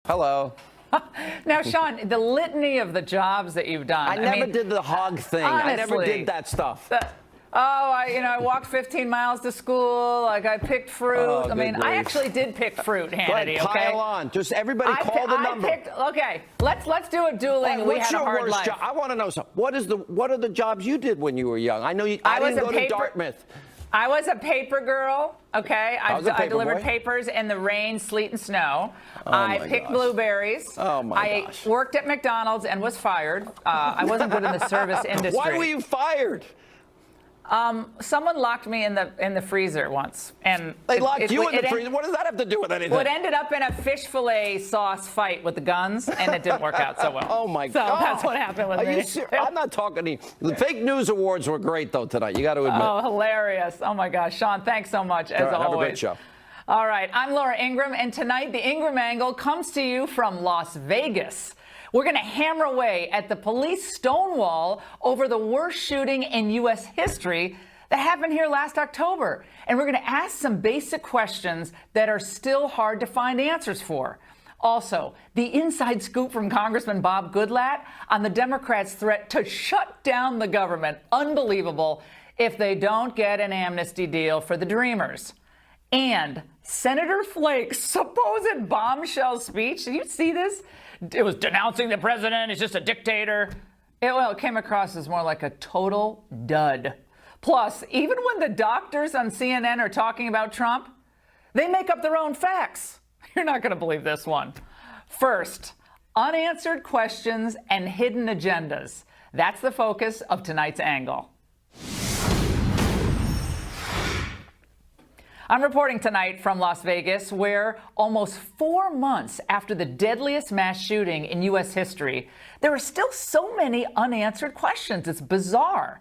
Hello. Now, Sean, the litany of the jobs that you've done. I never did the hog thing. Honestly, I never did that stuff. I walked 15 miles to school. Like, I picked fruit. Oh, I mean, good I grief. actually did pick fruit, Hannity. Go ahead, pile on. Just everybody call the number. Okay, let's do a dueling. Right, we what's had a your hard worst life. job? I want to know something. What are the jobs you did when you were young? I know I didn't go to Dartmouth. I was a paper girl, okay? I delivered boy. papers in the rain, sleet, and snow. Oh I my picked gosh. blueberries. Oh, my gosh. I worked at McDonald's and was fired. I wasn't good in the service industry. Why were you fired? Someone locked me in the freezer once, and They locked you in the freezer? What does that have to do with anything? Well, it ended up in a fish fillet sauce fight with the guns, and it didn't work out so well. Oh, my so God. So that's what happened with Are me. you serious? I'm not talking to you. The fake news awards were great, though, tonight. You got to admit. Oh, hilarious. Oh, my gosh. Sean, thanks so much, as always. Have a great show. All right. I'm Laura Ingraham, and tonight the Ingraham Angle comes to you from Las Vegas. We're going to hammer away at the police stonewall over the worst shooting in U.S. history that happened here last October. And we're going to ask some basic questions that are still hard to find answers for. Also, the inside scoop from Congressman Bob Goodlatte on the Democrats' threat to shut down the government. Unbelievable if they don't get an amnesty deal for the Dreamers. And Senator Flake's supposed bombshell speech. Did you see this? It was denouncing the president. He's just a dictator. It came across as more like a total dud. Plus, even when the doctors on CNN are talking about Trump, they make up their own facts. You're not going to believe this one. First, unanswered questions and hidden agendas. That's the focus of tonight's angle. I'm reporting tonight from Las Vegas, where almost 4 months after the deadliest mass shooting in U.S. history, there are still so many unanswered questions. It's bizarre.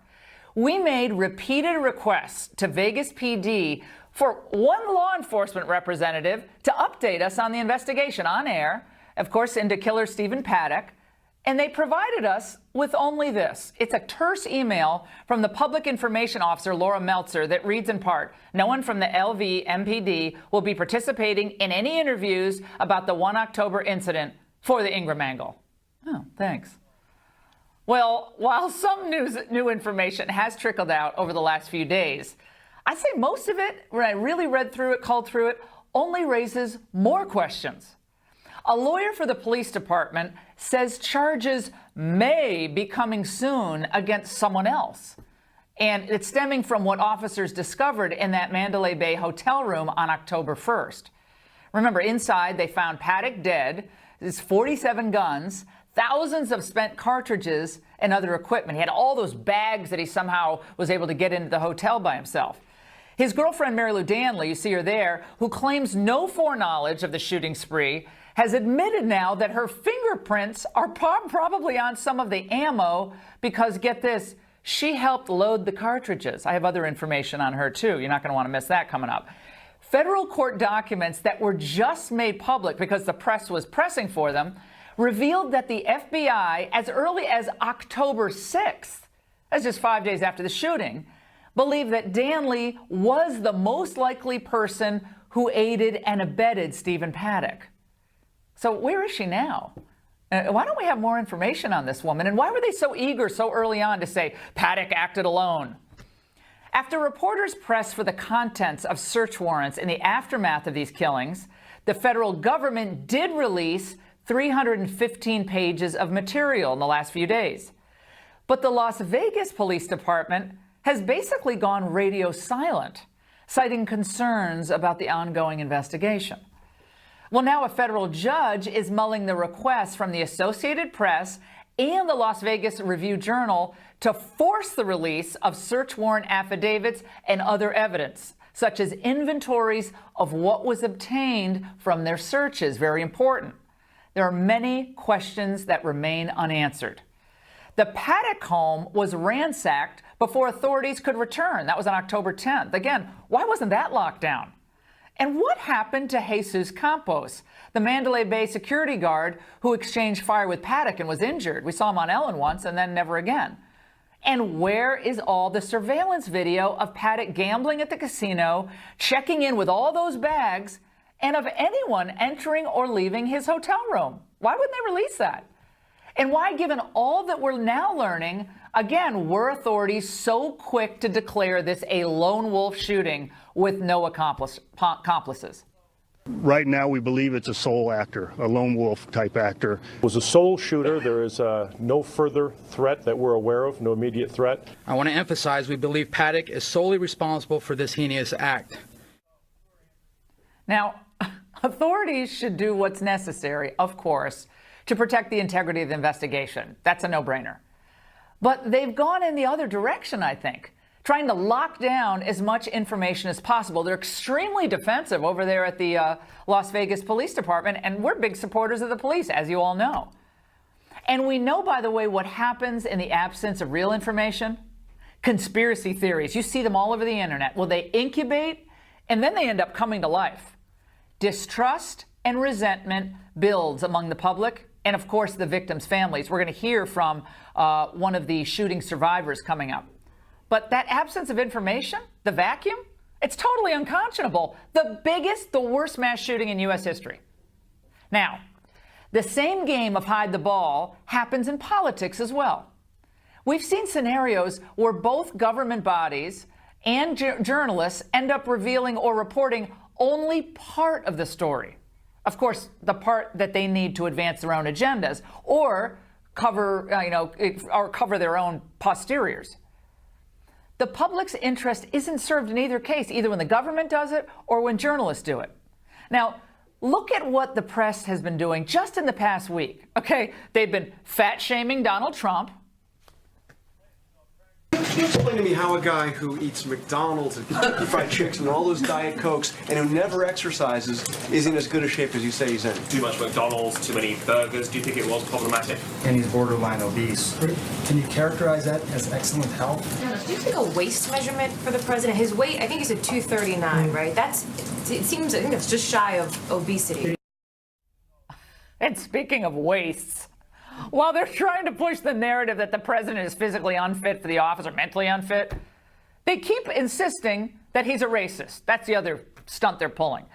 We made repeated requests to Vegas PD for one law enforcement representative to update us on the investigation on air, of course, into killer Stephen Paddock, and they provided us with only this. It's a terse email from the public information officer, Laura Meltzer, that reads in part, no one from the LV MPD will be participating in any interviews about the 1 October incident for the Ingraham Angle. Oh, thanks. Well, while some new information has trickled out over the last few days, I'd say most of it, when I really read through it, culled through it, only raises more questions. A lawyer for the police department says charges may be coming soon against someone else. And it's stemming from what officers discovered in that Mandalay Bay hotel room on October 1st. Remember, inside they found Paddock dead, his 47 guns, thousands of spent cartridges and other equipment. He had all those bags that he somehow was able to get into the hotel by himself. His girlfriend, Mary Lou Danley, you see her there, who claims no foreknowledge of the shooting spree, has admitted now that her fingerprints are probably on some of the ammo because, get this, she helped load the cartridges. I have other information on her, too. You're not going to want to miss that coming up. Federal court documents that were just made public because the press was pressing for them revealed that the FBI, as early as October 6th, that's just 5 days after the shooting, believed that Danley was the most likely person who aided and abetted Stephen Paddock. So where is she now? Why don't we have more information on this woman? And why were they so eager so early on to say Paddock acted alone? After reporters pressed for the contents of search warrants in the aftermath of these killings, the federal government did release 315 pages of material in the last few days. But the Las Vegas Police Department has basically gone radio silent, citing concerns about the ongoing investigation. Well, now a federal judge is mulling the request from the Associated Press and the Las Vegas Review-Journal to force the release of search warrant affidavits and other evidence, such as inventories of what was obtained from their searches. Very important. There are many questions that remain unanswered. The Paddock home was ransacked before authorities could return. That was on October 10th. Again, why wasn't that locked down? And what happened to Jesus Campos, the Mandalay Bay security guard who exchanged fire with Paddock and was injured? We saw him on Ellen once and then never again. And where is all the surveillance video of Paddock gambling at the casino, checking in with all those bags, and of anyone entering or leaving his hotel room. Why wouldn't they release that? And why, given all that we're now learning, again, were authorities so quick to declare this a lone wolf shooting with no accomplices? Right now, we believe it's a sole actor, a lone wolf type actor. It was a sole shooter. There is no further threat that we're aware of, no immediate threat. I want to emphasize we believe Paddock is solely responsible for this heinous act. Now, authorities should do what's necessary, of course, to protect the integrity of the investigation. That's a no-brainer. But they've gone in the other direction, I think, trying to lock down as much information as possible. They're extremely defensive over there at the Las Vegas Police Department, and we're big supporters of the police, as you all know. And we know, by the way, what happens in the absence of real information. Conspiracy theories. You see them all over the internet. Well, they incubate, and then they end up coming to life. Distrust and resentment builds among the public and, of course, the victims' families. We're going to hear from one of the shooting survivors coming up. But that absence of information, the vacuum, it's totally unconscionable. The biggest, the worst mass shooting in U.S. history. Now, the same game of hide the ball happens in politics as well. We've seen scenarios where both government bodies and journalists end up revealing or reporting only part of the story. Of course, the part that they need to advance their own agendas or cover, or cover their own posteriors. The public's interest isn't served in either case, either when the government does it or when journalists do it. Now, look at what the press has been doing just in the past week. Okay, they've been fat-shaming Donald Trump. Can you explain to me how a guy who eats McDonald's and Kentucky Fried Chicks and all those Diet Cokes and who never exercises is in as good a shape as you say he's in? Too much McDonald's, too many burgers. Do you think it was problematic? And he's borderline obese. Can you characterize that as excellent health? Do you take a waist measurement for the president? His weight, I think he said 239, right? I think it's just shy of obesity. And speaking of waists, while they're trying to push the narrative that the president is physically unfit for the office or mentally unfit, they keep insisting that he's a racist. That's the other stunt they're pulling.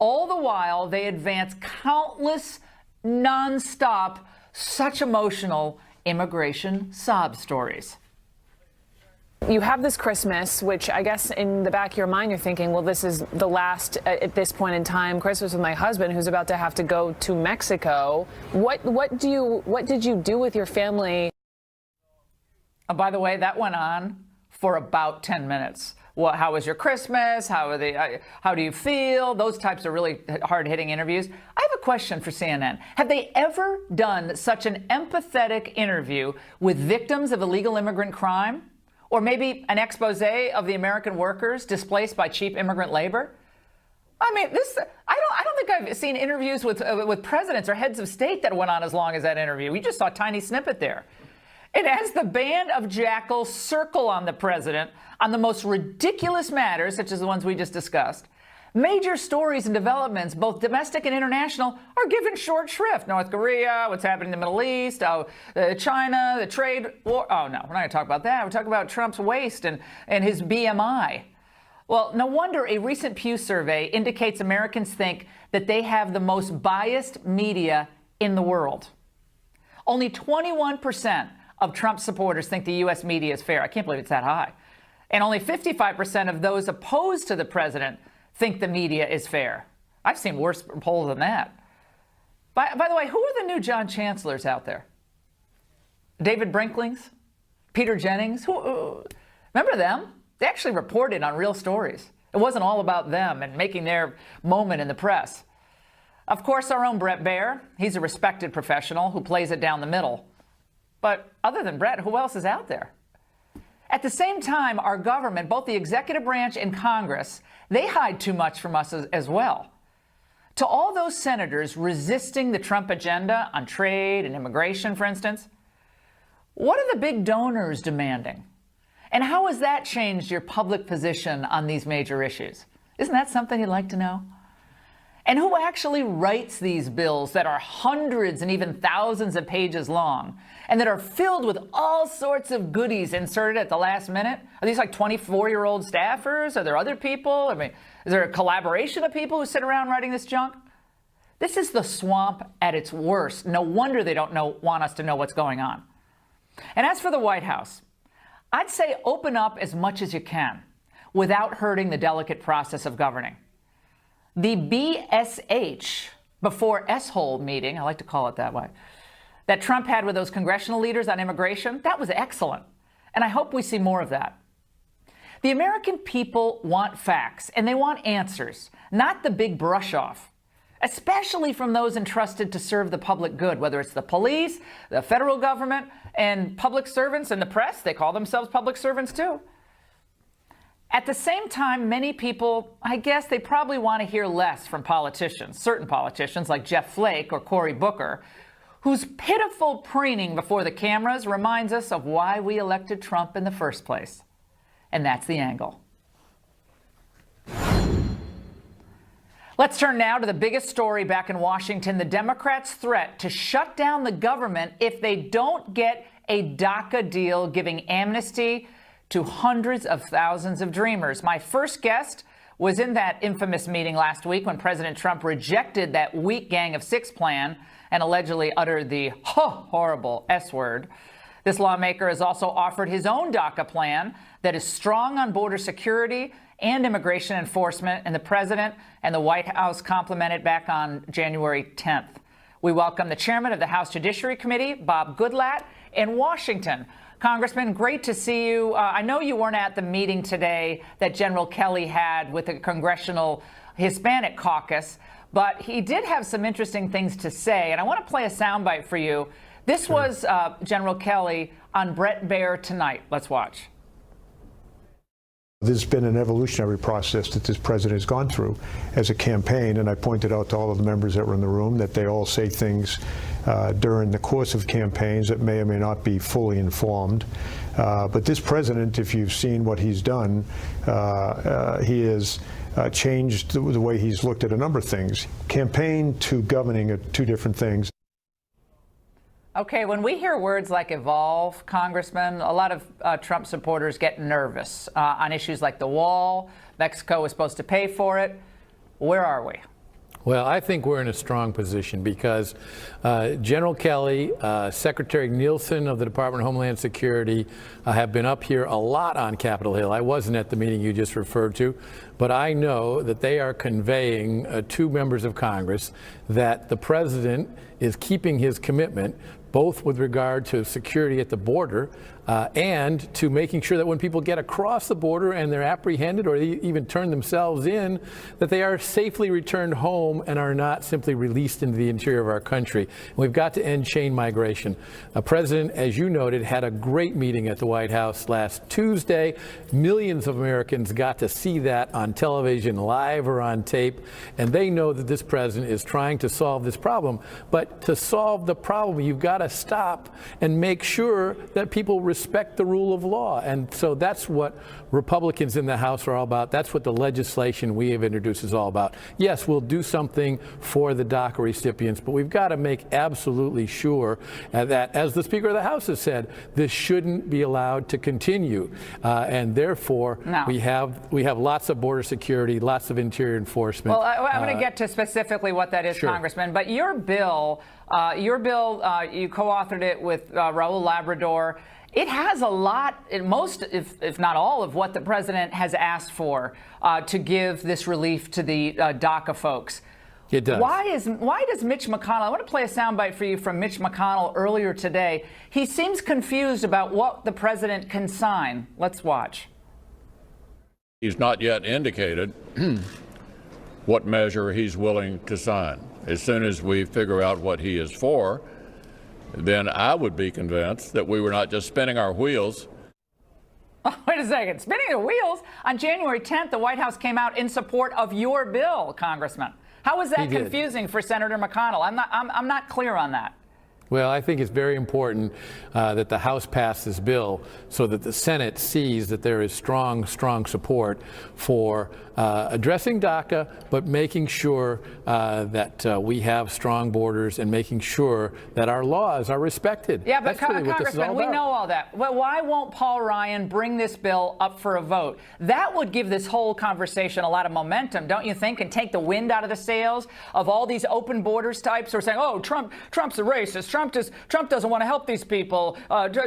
All the while, they advance countless, nonstop, such emotional immigration sob stories. You have this Christmas, which I guess in the back of your mind you're thinking, well, this is the last, at this point in time, Christmas with my husband, who's about to have to go to Mexico. What did you do with your family? Oh, by the way, that went on for about 10 minutes. How was your Christmas? How do you feel? Those types of really hard-hitting interviews. I have a question for CNN. Have they ever done such an empathetic interview with victims of illegal immigrant crime? Or maybe an expose of the American workers displaced by cheap immigrant labor? I mean, I don't think I've seen interviews with presidents or heads of state that went on as long as that interview. We just saw a tiny snippet there. And as the band of jackals circle on the president on the most ridiculous matters, such as the ones we just discussed, major stories and developments, both domestic and international, are given short shrift. North Korea, what's happening in the Middle East, China, the trade war. Oh, no, we're not going to talk about that. We're talking about Trump's waist and his BMI. Well, no wonder a recent Pew survey indicates Americans think that they have the most biased media in the world. Only 21% of Trump supporters think the U.S. media is fair. I can't believe it's that high. And only 55% of those opposed to the president think the media is fair. I've seen worse polls than that. By the way, who are the new John Chancellors out there? David Brinklings? Peter Jennings? Remember them? They actually reported on real stories. It wasn't all about them and making their moment in the press. Of course, our own Bret Baier. He's a respected professional who plays it down the middle. But other than Bret, who else is out there? At the same time, our government, both the executive branch and Congress, they hide too much from us as well. To all those senators resisting the Trump agenda on trade and immigration, for instance, what are the big donors demanding? And how has that changed your public position on these major issues? Isn't that something you'd like to know? And who actually writes these bills that are hundreds and even thousands of pages long and that are filled with all sorts of goodies inserted at the last minute? Are these like 24-year-old staffers? Are there other people? I mean, is there a collaboration of people who sit around writing this junk? This is the swamp at its worst. No wonder they don't want us to know what's going on. And as for the White House, I'd say open up as much as you can without hurting the delicate process of governing. The BSH, before S-hole meeting, I like to call it that way, that Trump had with those congressional leaders on immigration, that was excellent. And I hope we see more of that. The American people want facts, and they want answers, not the big brush off, especially from those entrusted to serve the public good, whether it's the police, the federal government, and public servants and the press. They call themselves public servants too. At the same time, many people, I guess they probably want to hear less from politicians, certain politicians like Jeff Flake or Cory Booker, whose pitiful preening before the cameras reminds us of why we elected Trump in the first place. And that's the angle. Let's turn now to the biggest story back in Washington, the Democrats' threat to shut down the government if they don't get a DACA deal giving amnesty to hundreds of thousands of dreamers. My first guest was in that infamous meeting last week when President Trump rejected that weak Gang of Six plan and allegedly uttered the horrible S word. This lawmaker has also offered his own DACA plan that is strong on border security and immigration enforcement, and the president and the White House complimented back on January 10th. We welcome the chairman of the House Judiciary Committee, Bob Goodlatte, in Washington. Congressman, great to see you. I know you weren't at the meeting today that General Kelly had with the Congressional Hispanic Caucus, but he did have some interesting things to say, and I want to play a soundbite for you. This was General Kelly on Bret Baier tonight. Let's watch. There's been an evolutionary process that this president has gone through as a campaign, and I pointed out to all of the members that were in the room that they all say things during the course of campaigns that may or may not be fully informed. But this president, if you've seen what he's done, he has changed the way he's looked at a number of things. Campaign to governing are two different things. Okay, when we hear words like evolve, Congressman, a lot of Trump supporters get nervous on issues like the wall. Mexico is supposed to pay for it. Where are we? Well, I think we're in a strong position because General Kelly, Secretary Nielsen of the Department of Homeland Security have been up here a lot on Capitol Hill. I wasn't at the meeting you just referred to, but I know that they are conveying to members of Congress that the president is keeping his commitment, both with regard to security at the border and to making sure that when people get across the border and they're apprehended or they even turn themselves in, that they are safely returned home and are not simply released into the interior of our country. And we've got to end chain migration. The president, as you noted, had a great meeting at the White House last Tuesday. Millions of Americans got to see that on television, live or on tape, and they know that this president is trying to solve this problem. But to solve the problem, you've got to stop and make sure that people respect the rule of law. And so that's what Republicans in the House are all about. That's what the legislation we have introduced is all about. Yes, we'll do something for the DACA recipients, but we've got to make absolutely sure that, as the Speaker of the House has said, this shouldn't be allowed to continue. And therefore, we have lots of border security, lots of interior enforcement. Well, I'm going to get to specifically what that is, sure, Congressman. But your bill, you co-authored it with Raul Labrador. It has a lot, most, if not all, of what the president has asked for to give this relief to the DACA folks. It does. Why does Mitch McConnell, I want to play a soundbite for you from Mitch McConnell earlier today. He seems confused about what the president can sign. Let's watch. He's not yet indicated what measure he's willing to sign. As soon as we figure out what he is for, then I would be convinced that we were not just spinning our wheels. Oh, wait a second. Spinning the wheels? On January 10th, the White House came out in support of your bill, Congressman. How is that confusing for Senator McConnell? I'm not clear on that. Well, I think it's very important that the House pass this bill so that the Senate sees that there is strong support for addressing DACA, but making sure that we have strong borders and making sure that our laws are respected. Yeah, but That's really what this is all Congressman, we about. know all that. Well, why won't Paul Ryan bring this bill up for a vote? That would give this whole conversation a lot of momentum, don't you think, and take the wind out of the sails of all these open borders types who are saying, oh, Trump's a racist. Trump doesn't want to help these people.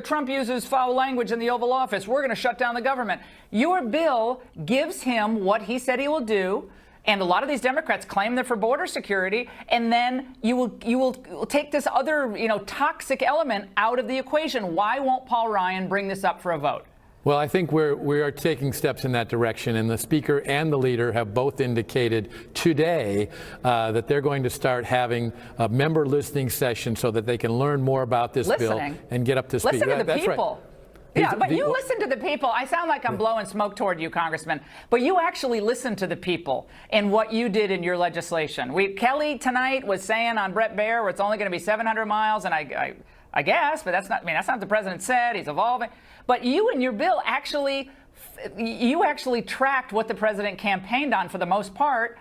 Trump uses foul language in the Oval Office. We're going to shut down the government. Your bill gives him what he said he will do. And a lot of these Democrats claim they're for border security, and then you will take this other, toxic element out of the equation. Why won't Paul Ryan bring this up for a vote? Well, I think we are taking steps in that direction, and the Speaker and the Leader have both indicated today that they're going to start having a member listening session so that they can learn more about this bill and get up to speed. Listen to the That's people. Right. Yeah, but you listen to the people. I sound like I'm blowing smoke toward you, Congressman, but you actually listen to the people and what you did in your legislation. Kelly tonight was saying on Brett Baier where it's only going to be 700 miles, and I guess, but that's not what the president said. He's evolving. But you and your bill actually tracked what the president campaigned on for the most part.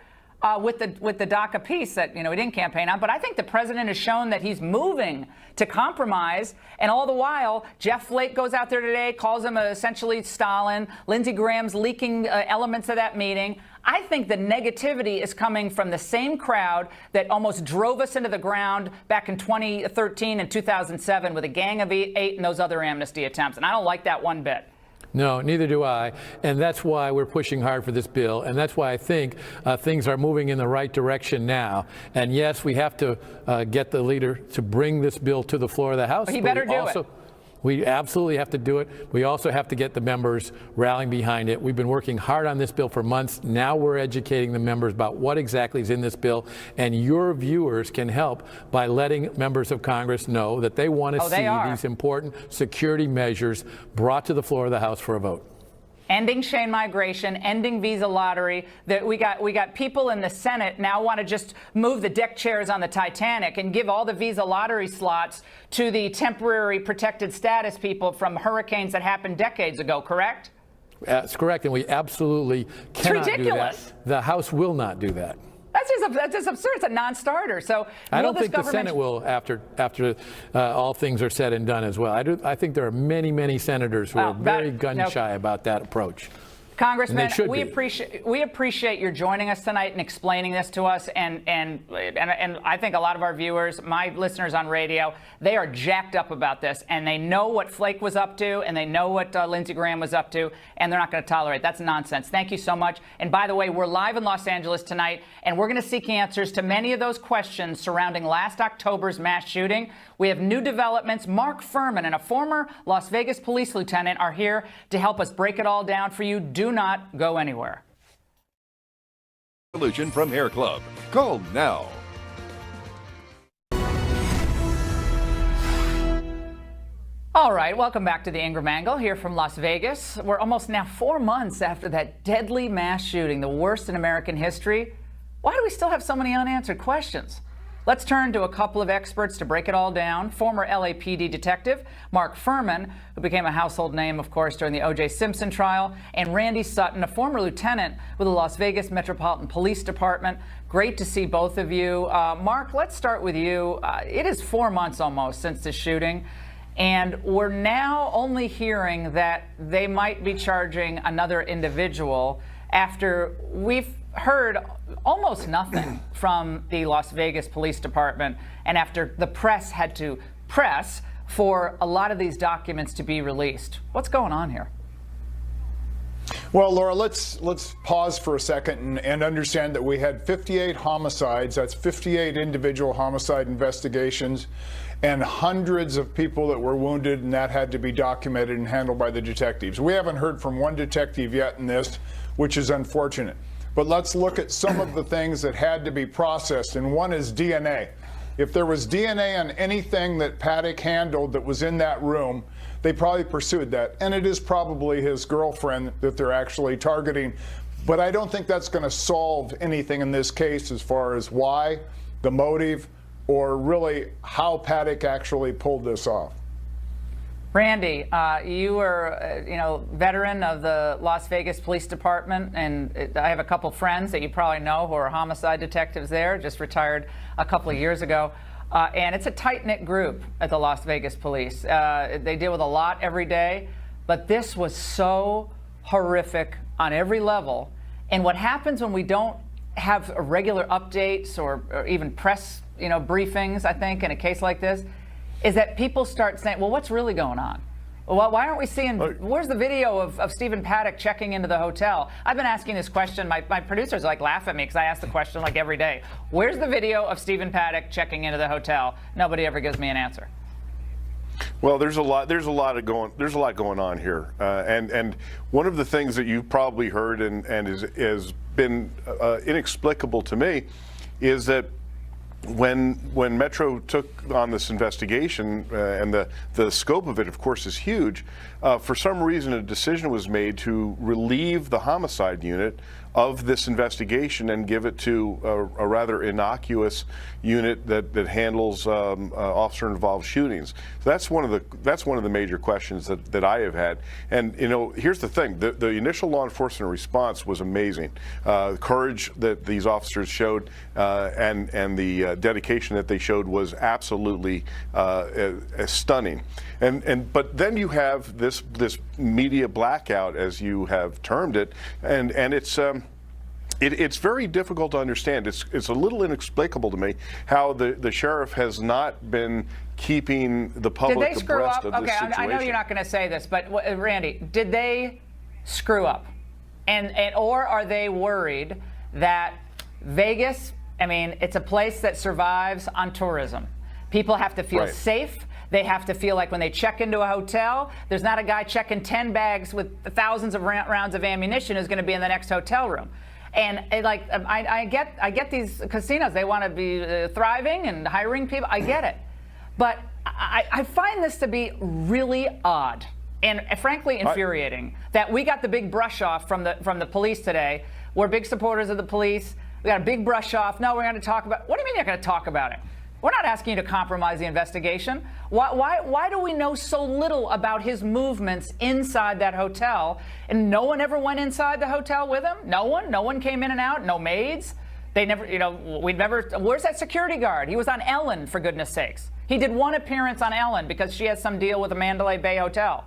With the DACA piece that he didn't campaign on, but I think the president has shown that he's moving to compromise, and all the while Jeff Flake goes out there today, calls him essentially Stalin. Lindsey Graham's leaking elements of that meeting. I think the negativity is coming from the same crowd that almost drove us into the ground back in 2013 and 2007 with a Gang of Eight and those other amnesty attempts, and I don't like that one bit. No, neither do I. And that's why we're pushing hard for this bill. And that's why I think things are moving in the right direction now. And yes, we have to get the leader to bring this bill to the floor of the House. He better do it. We absolutely have to do it. We also have to get the members rallying behind it. We've been working hard on this bill for months. Now we're educating the members about what exactly is in this bill. And your viewers can help by letting members of Congress know that they want to see these important security measures brought to the floor of the House for a vote. Ending chain migration, ending visa lottery. That we got people in the Senate now want to just move the deck chairs on the Titanic and give all the visa lottery slots to the temporary protected status people from hurricanes that happened decades ago, correct? That's correct, and we absolutely cannot do that. The House will not do that. That's just absurd. It's a non-starter. So I don't think the Senate will after all things are said and done as well. I think there are many senators who are very gun-shy about that approach. Congressman, we appreciate your joining us tonight and explaining this to us, and I think a lot of our viewers, my listeners on radio, they are jacked up about this, and they know what Flake was up to, and they know what Lindsey Graham was up to, and they're not going to tolerate. That's nonsense. Thank you so much. And by the way, we're live in Los Angeles tonight, and we're going to seek answers to many of those questions surrounding last October's mass shooting. We have new developments. Mark Furman and a former Las Vegas police lieutenant are here to help us break it all down for you. Do not go anywhere. Solution from Hair Club. Call now. All right, welcome back to the Ingram Angle here from Las Vegas. We're almost now 4 months after that deadly mass shooting, the worst in American history. Why do we still have so many unanswered questions? Let's turn to a couple of experts to break it all down. Former LAPD detective Mark Furman, who became a household name, of course, during the O.J. Simpson trial, and Randy Sutton, a former lieutenant with the Las Vegas Metropolitan Police Department. Great to see both of you. Mark, let's start with you. It is 4 months almost since the shooting, and we're now only hearing that they might be charging another individual after we've heard almost nothing from the Las Vegas Police Department, and after the press had to press for a lot of these documents to be released. What's going on here? Well, Laura, let's pause for a second and understand that we had 58 homicides. That's 58 individual homicide investigations and hundreds of people that were wounded, and that had to be documented and handled by the detectives. We haven't heard from one detective yet in this, which is unfortunate. But let's look at some of the things that had to be processed, and one is DNA. If there was DNA on anything that Paddock handled that was in that room, they probably pursued that. And it is probably his girlfriend that they're actually targeting. But I don't think that's going to solve anything in this case as far as why, the motive, or really how Paddock actually pulled this off. Randy, you were, veteran of the Las Vegas Police Department, and I have a couple friends that you probably know who are homicide detectives there, just retired a couple of years ago. And it's a tight-knit group at the Las Vegas Police. They deal with a lot every day, but this was so horrific on every level. And what happens when we don't have regular updates or even press, briefings, I think, in a case like this, is that people start saying, well, what's really going on? Well, why aren't we seeing, where's the video of Stephen Paddock checking into the hotel? I've been asking this question. My producers laugh at me because I ask the question every day. Where's the video of Stephen Paddock checking into the hotel? Nobody ever gives me an answer. Well, there's a lot going on here, and one of the things that you've probably heard and has been inexplicable to me is that when Metro took on this investigation, and the scope of it, of course, is huge, for some reason a decision was made to relieve the homicide unit of this investigation and give it to a rather innocuous unit that handles officer-involved shootings. So that's one of the major questions that I have had. And here's the thing: the initial law enforcement response was amazing. The courage that these officers showed and the dedication that they showed was absolutely stunning. But then you have this media blackout, as you have termed it, and it's very difficult to understand. It's a little inexplicable to me how the sheriff has not been keeping the public abreast of this situation. I know you're not going to say this, but Randy, did they screw up, or are they worried that Vegas? I mean, it's a place that survives on tourism. People have to feel safe. They have to feel like when they check into a hotel, there's not a guy checking 10 bags with thousands of rounds of ammunition who's going to be in the next hotel room. And I get these casinos. They want to be thriving and hiring people. I get it. But I find this to be really odd and frankly infuriating that we got the big brush off from the police today. We're big supporters of the police. We got a big brush off. No, we're going to talk about. What do you mean you're going to talk about it? We're not asking you to compromise the investigation. Why do we know so little about his movements inside that hotel? And no one ever went inside the hotel with him? No one came in and out? No maids? They never, where's that security guard? He was on Ellen, for goodness sakes. He did one appearance on Ellen because she has some deal with the Mandalay Bay Hotel.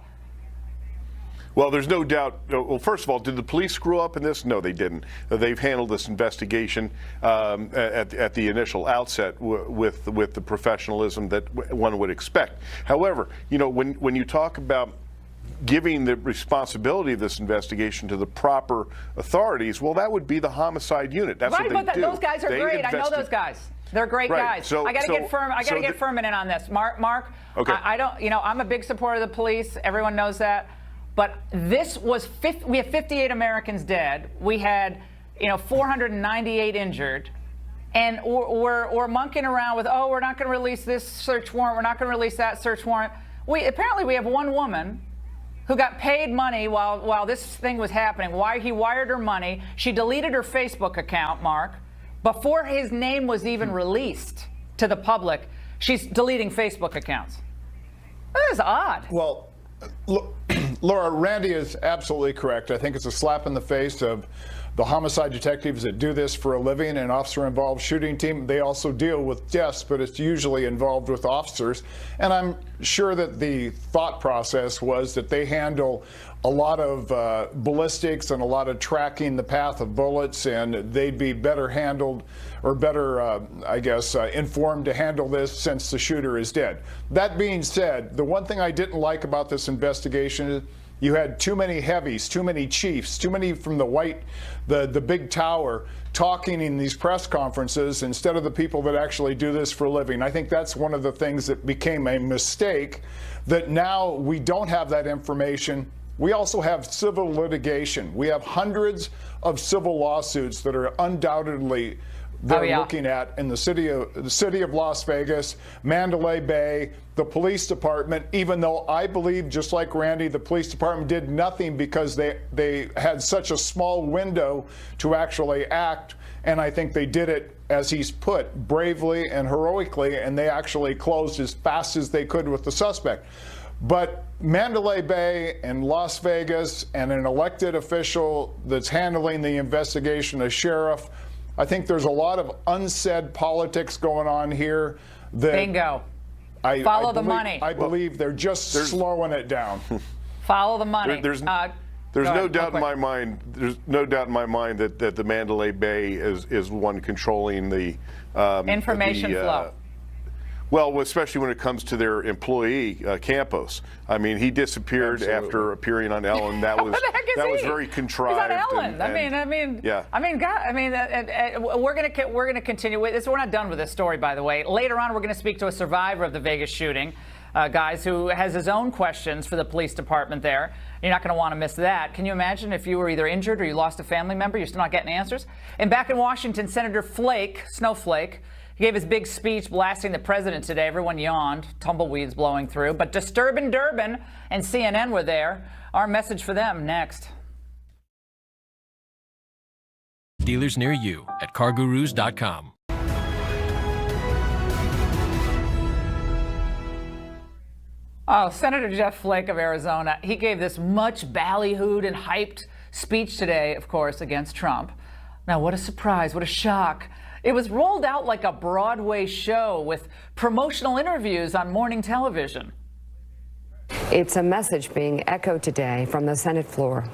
Well, there's no doubt. Well, first of all, did the police screw up in this? No, they didn't. They've handled this investigation at the initial outset with the professionalism that one would expect. However, when you talk about giving the responsibility of this investigation to the proper authorities, well, that would be the homicide unit. That's what they do. Those guys are great. I know those guys. They're great guys. So, I got to get firm. I got to get Furman in on this. Mark. Okay. I don't. I'm a big supporter of the police. Everyone knows that. But this was we have 58 Americans dead. We had 498 injured, and we're monkeying around with we're not going to release this search warrant. We're not going to release that search warrant. Apparently we have one woman who got paid money while this thing was happening. He wired her money. She deleted her Facebook account, Mark, before his name was even released to the public. She's deleting Facebook accounts. That is odd. Well, Laura, Randy is absolutely correct. I think it's a slap in the face of the homicide detectives that do this for a living, an officer-involved shooting team. They also deal with deaths, but it's usually involved with officers. And I'm sure that the thought process was that they handle a lot of ballistics and a lot of tracking the path of bullets, and they'd be better handled or better, informed to handle this since the shooter is dead. That being said, the one thing I didn't like about this investigation is you had too many heavies, too many chiefs, too many from the big tower talking in these press conferences instead of the people that actually do this for a living. I think that's one of the things that became a mistake, that now we don't have that information. We also have civil litigation. We have hundreds of civil lawsuits that are undoubtedly looking at in the city of Las Vegas, Mandalay Bay, the police department, even though I believe, just like Randy, the police department did nothing because they had such a small window to actually act And I think they did it, as he's put, bravely and heroically, and they actually closed as fast as they could with the suspect. But Mandalay Bay and Las Vegas and an elected official that's handling the investigation, a sheriff, I think there's a lot of unsaid politics going on here. That Bingo. Follow the money. I believe they're just slowing it down. Follow the money. There's no doubt in my mind. There's no doubt in my mind that the Mandalay Bay is one controlling the information flow. Well, especially when it comes to their employee, Campos. I mean, he disappeared after appearing on Ellen. That was very contrived. He's on Ellen. Yeah. We're gonna continue with this. We're not done with this story, by the way. Later on, we're going to speak to a survivor of the Vegas shooting, guys, who has his own questions for the police department there. You're not going to want to miss that. Can you imagine if you were either injured or you lost a family member, you're still not getting answers? And back in Washington, Senator Snowflake, he gave his big speech blasting the president today. Everyone yawned, tumbleweeds blowing through. But Disturbin' Durbin and CNN were there. Our message for them next. Dealers near you at cargurus.com. Oh, Senator Jeff Flake of Arizona, he gave this much ballyhooed and hyped speech today, of course, against Trump. Now, what a surprise, what a shock. It was rolled out like a Broadway show with promotional interviews on morning television. It's a message being echoed today from the Senate floor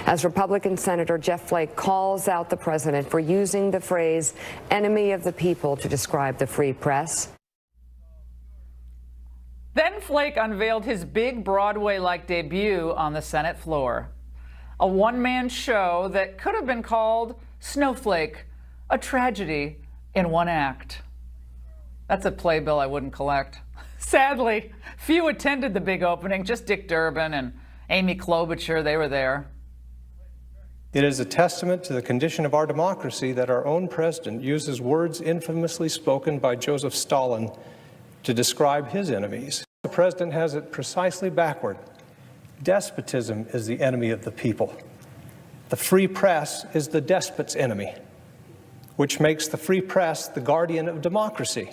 as Republican Senator Jeff Flake calls out the president for using the phrase enemy of the people to describe the free press. Then Flake unveiled his big Broadway-like debut on the Senate floor. A one-man show that could have been called Snowflake, a tragedy in one act. That's a playbill I wouldn't collect. Sadly, few attended the big opening, just Dick Durbin and Amy Klobuchar, they were there. It is a testament to the condition of our democracy that our own president uses words infamously spoken by Joseph Stalin to describe his enemies. The president has it precisely backward. Despotism is the enemy of the people. The free press is the despot's enemy, which makes the free press the guardian of democracy.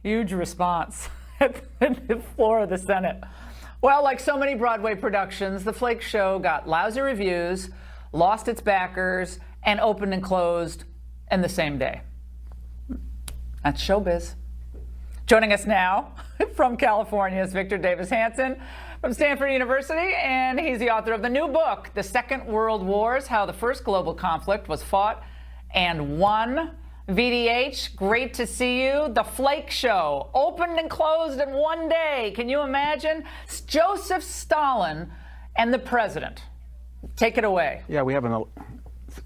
Huge response at the floor of the Senate. Well, like so many Broadway productions, the Flake Show got lousy reviews, lost its backers, and opened and closed in the same day. That's showbiz. Joining us now from California is Victor Davis Hanson from Stanford University, and he's the author of the new book, The Second World Wars, How the First Global Conflict Was Fought and Won. VDH, great to see you. The Flake Show, opened and closed in one day. Can you imagine? Joseph Stalin and the president. Take it away. Yeah, we have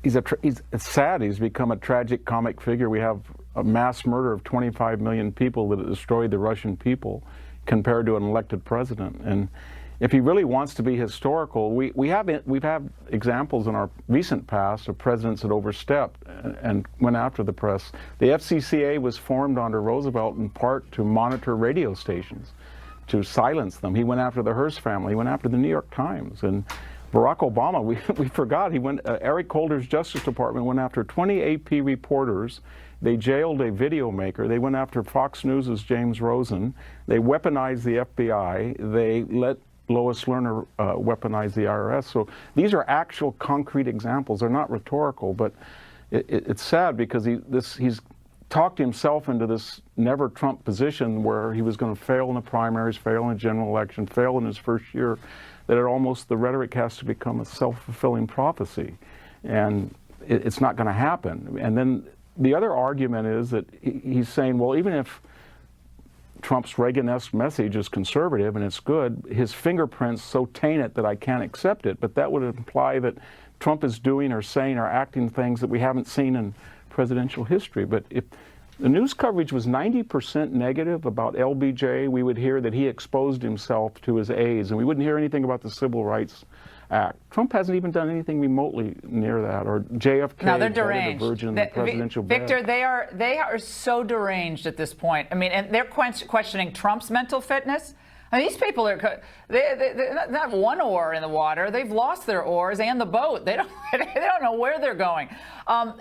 it's sad. He's become a tragic comic figure. We have a mass murder of 25 million people that destroyed the Russian people compared to an elected president. And if he really wants to be historical, we've had examples in our recent past of presidents that overstepped and went after the press. The FCCA was formed under Roosevelt in part to monitor radio stations, to silence them. He went after the Hearst family. He went after the New York Times. And Barack Obama, we forgot, Eric Holder's Justice Department went after 20 AP reporters. They jailed a video maker. They went after Fox News' James Rosen. They weaponized the FBI. They let Lois Lerner weaponize the IRS. So these are actual concrete examples. They're not rhetorical, but it's sad because he's talked himself into this never Trump position where he was going to fail in the primaries, fail in the general election, fail in his first year, that the rhetoric has to become a self-fulfilling prophecy. And it's not going to happen. And then the other argument is that he's saying, well, even if Trump's Reagan-esque message is conservative and it's good, his fingerprints so taint it that I can't accept it. But that would imply that Trump is doing or saying or acting things that we haven't seen in presidential history. But if the news coverage was 90% negative about LBJ, we would hear that he exposed himself to his aides, and we wouldn't hear anything about the Civil Rights Act. Trump hasn't even done anything remotely near that, or JFK. No, they're deranged. The virgin, the presidential Victor, bed. they are so deranged at this point. I mean, and they're questioning Trump's mental fitness. I mean, these people are they not one oar in the water. They've lost their oars and the boat. They don't know where they're going.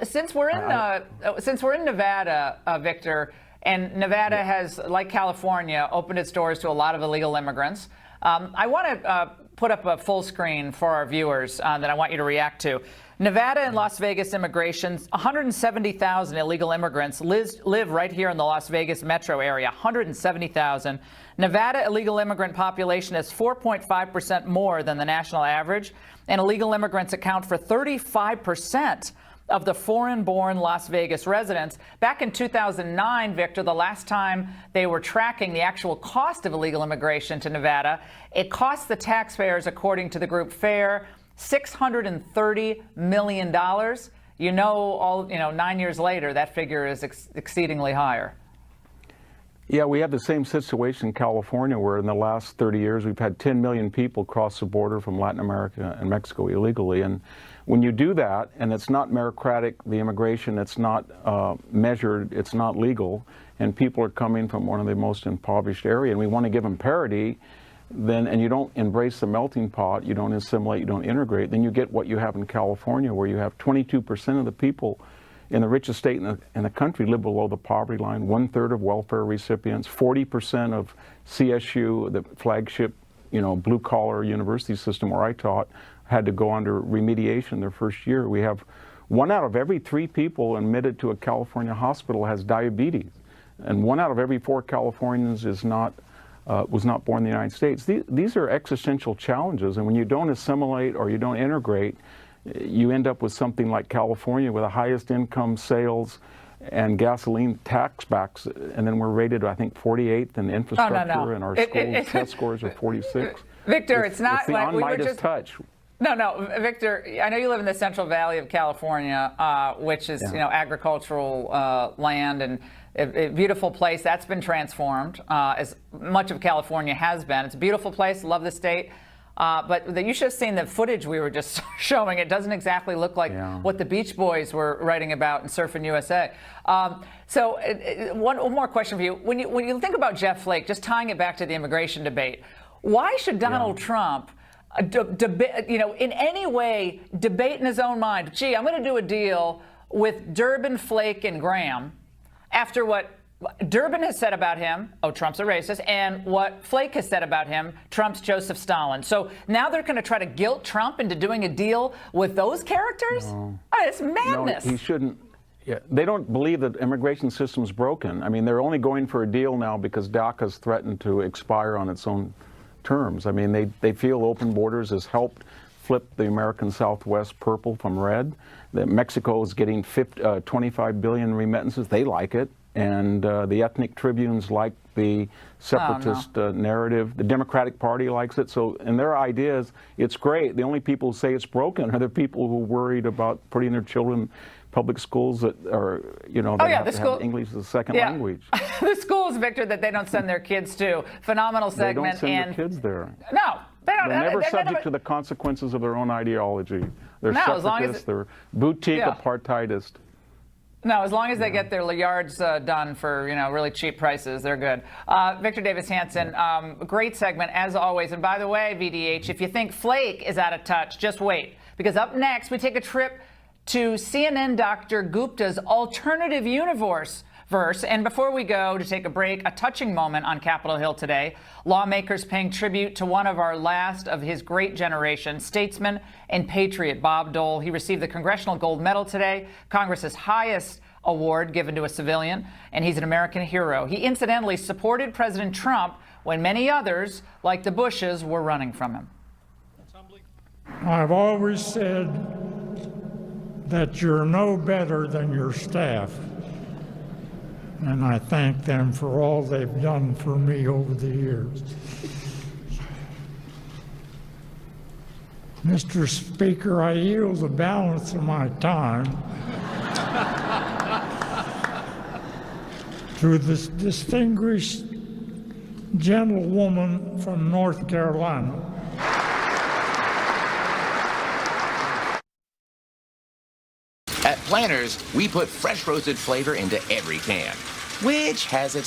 Since we're in Nevada, Victor, and Nevada has, like California, opened its doors to a lot of illegal immigrants. I want to put up a full screen for our viewers that I want you to react to. Nevada and Las Vegas immigration, 170,000 illegal immigrants live right here in the Las Vegas metro area, 170,000. Nevada illegal immigrant population is 4.5% more than the national average, and illegal immigrants account for 35% of the foreign-born Las Vegas residents. Back in 2009, Victor, the last time they were tracking the actual cost of illegal immigration to Nevada, it cost the taxpayers, according to the group FAIR, $630 million. 9 years later, that figure is exceedingly higher. Yeah, we have the same situation in California, where in the last 30 years we've had 10 million people cross the border from Latin America and Mexico illegally. And when you do that, and it's not meritocratic, the immigration, it's not measured, it's not legal, and people are coming from one of the most impoverished areas, and we want to give them parity, and you don't embrace the melting pot, you don't assimilate, you don't integrate, then you get what you have in California, where you have 22% of the people in the richest state in the country live below the poverty line, 1/3 of welfare recipients, 40% of CSU, the flagship, blue-collar university system where I taught, had to go under remediation their first year. We have 1 out of every 3 people admitted to a California hospital has diabetes, and 1 out of every 4 Californians was not born in the United States. These are existential challenges, and when you don't assimilate or you don't integrate, you end up with something like California, with the highest income, sales, and gasoline tax backs, and then we're rated, I think, 48th in infrastructure, and our school test scores are 46. Victor, it's not the like we were Midas just touch. No, Victor, I know you live in the Central Valley of California, which is, agricultural land and a beautiful place. That's been transformed, as much of California has been. It's a beautiful place. Love the state. But you should have seen the footage we were just showing. It doesn't exactly look like what the Beach Boys were writing about in Surfing USA. So one more question for you. When you think about Jeff Flake, just tying it back to the immigration debate, why should Donald Trump in any way debate in his own mind, gee, I'm going to do a deal with Durbin, Flake, and Graham, after what Durbin has said about him, Trump's a racist, and what Flake has said about him, Trump's Joseph Stalin. So now they're going to try to guilt Trump into doing a deal with those characters? No. It's madness. No, he shouldn't. Yeah, they don't believe that the immigration system's broken. I mean, they're only going for a deal now because DACA's threatened to expire on its own terms. I mean, they feel open borders has helped flip the American Southwest purple from red. That Mexico is getting 25 billion remittances. They like it. And the ethnic tribunes like the separatist narrative. The Democratic Party likes it. So in their ideas, it's great. The only people who say it's broken are the people who are worried about putting their children in public schools that are, have to have English as a second language. The schools, Victor, that they don't send their kids to. Phenomenal segment. They don't send their kids there. No, they don't. They're never subject to the consequences of their own ideology. They're separatists. They're boutique apartheidist. No, as long as they get their yards done for really cheap prices, they're good. Victor Davis Hanson, great segment as always. And by the way, VDH, if you think Flake is out of touch, just wait, because up next we take a trip to CNN Dr. Gupta's alternative universe. And before we go to take a break, a touching moment on Capitol Hill today. Lawmakers paying tribute to one of our last of his great generation, statesman and patriot, Bob Dole. He received the Congressional Gold Medal today, Congress's highest award given to a civilian, and he's an American hero. He incidentally supported President Trump when many others, like the Bushes, were running from him. I've always said that you're no better than your staff. And I thank them for all they've done for me over the years. Mr. Speaker, I yield the balance of my time to this distinguished gentlewoman from North Carolina. At Planters, we put fresh roasted flavor into every can, which has its